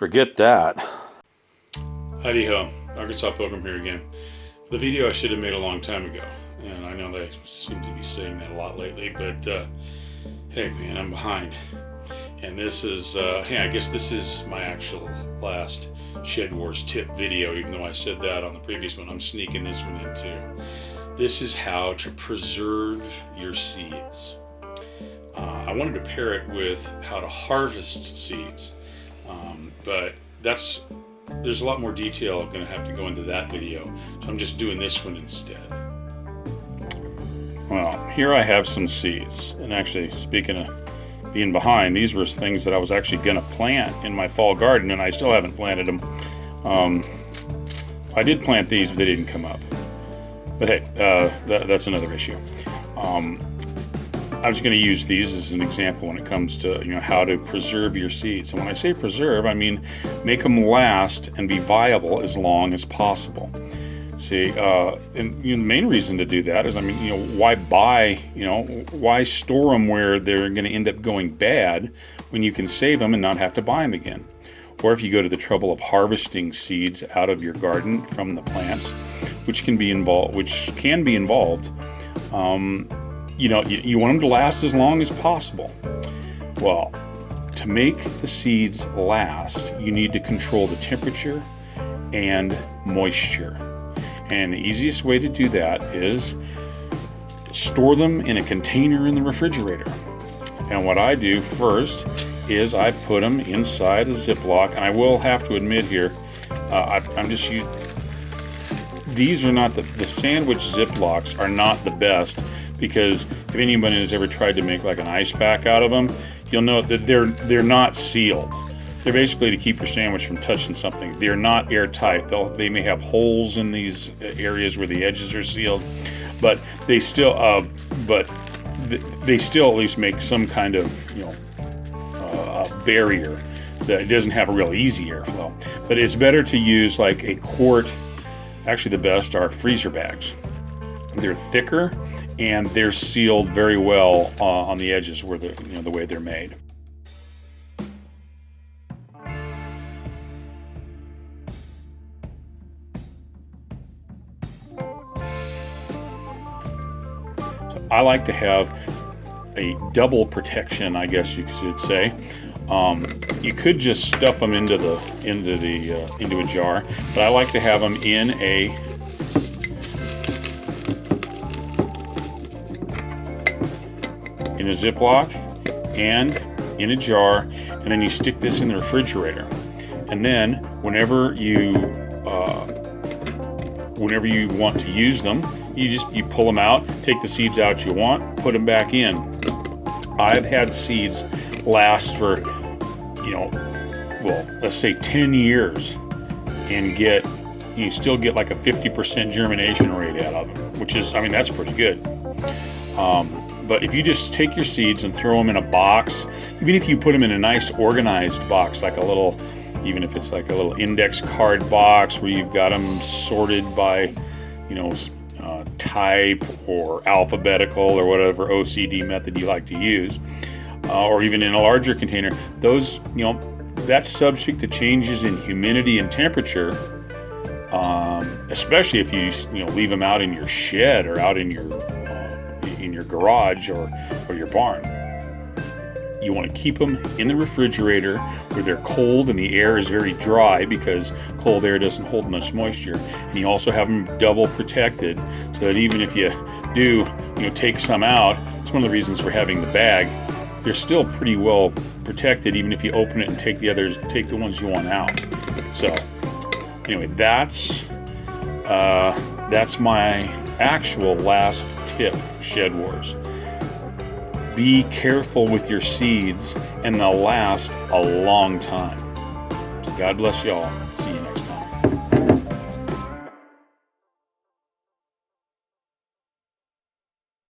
Forget that. Howdy ho, Arkansas Pilgrim here again. The video I should have made a long time ago, and I know they seem to be saying that a lot lately, but hey man, I'm behind. And this is, hey, I guess this is my actual last Shed Wars tip video, even though I said that on the previous one. I'm sneaking this one in too. This is how to preserve your seeds. I wanted to pair it with how to harvest seeds, but there's a lot more detail going to have to go into that video, so I'm just doing this one instead. Well, here I have some seeds, and actually, speaking of being behind, these were things that I was actually going to plant in my fall garden, and I still haven't planted them. I did plant these, but they didn't come up. But hey, that's another issue. I'm just going to use these as an example when it comes to how to preserve your seeds. And when I say preserve, I mean make them last and be viable as long as possible. See, and the main reason to do that is, why buy, why store them where they're going to end up going bad when you can save them and not have to buy them again? Or if you go to the trouble of harvesting seeds out of your garden from the plants, which can be involved, you want them to last as long as possible. Well, to make the seeds last, you need to control the temperature and moisture. And the easiest way to do that is store them in a container in the refrigerator. And what I do first is I put them inside a Ziploc, and I will have to admit here, these are not the sandwich Ziplocs are not the best, because if anybody has ever tried to make like an ice pack out of them, you'll know that they're not sealed. They're basically to keep your sandwich from touching something. They're not airtight. They may have holes in these areas where the edges are sealed, but they still at least make some kind of barrier that it doesn't have a real easy airflow. But it's better to use like a quart. Actually, the best are freezer bags. They're thicker and they're sealed very well on the edges where the way they're made. So I like to have a double protection, I guess you could say. You could just stuff them into a jar, but I like to have them in a Ziploc and in a jar, and then you stick this in the refrigerator. And then whenever you want to use them, you pull them out, take the seeds out you want, put them back in. I've had seeds last for let's say 10 years and you still get like a 50% germination rate out of them, which is, that's pretty good. But if you just take your seeds and throw them in a box, even if you put them in a nice organized box, even if it's like a little index card box where you've got them sorted by, type or alphabetical or whatever OCD method you like to use, or even in a larger container, those, that's subject to changes in humidity and temperature, especially if you leave them out in your shed or out in your garage or your barn. You want to keep them in the refrigerator where they're cold and the air is very dry, because cold air doesn't hold much moisture. And you also have them double protected, so that even if you do take some out, it's one of the reasons for having the bag, they're still pretty well protected even if you open it and take the ones you want out. So anyway, that's my actual last tip for Shed Wars. Be careful with your seeds, and they'll last a long time. So God bless y'all. See you.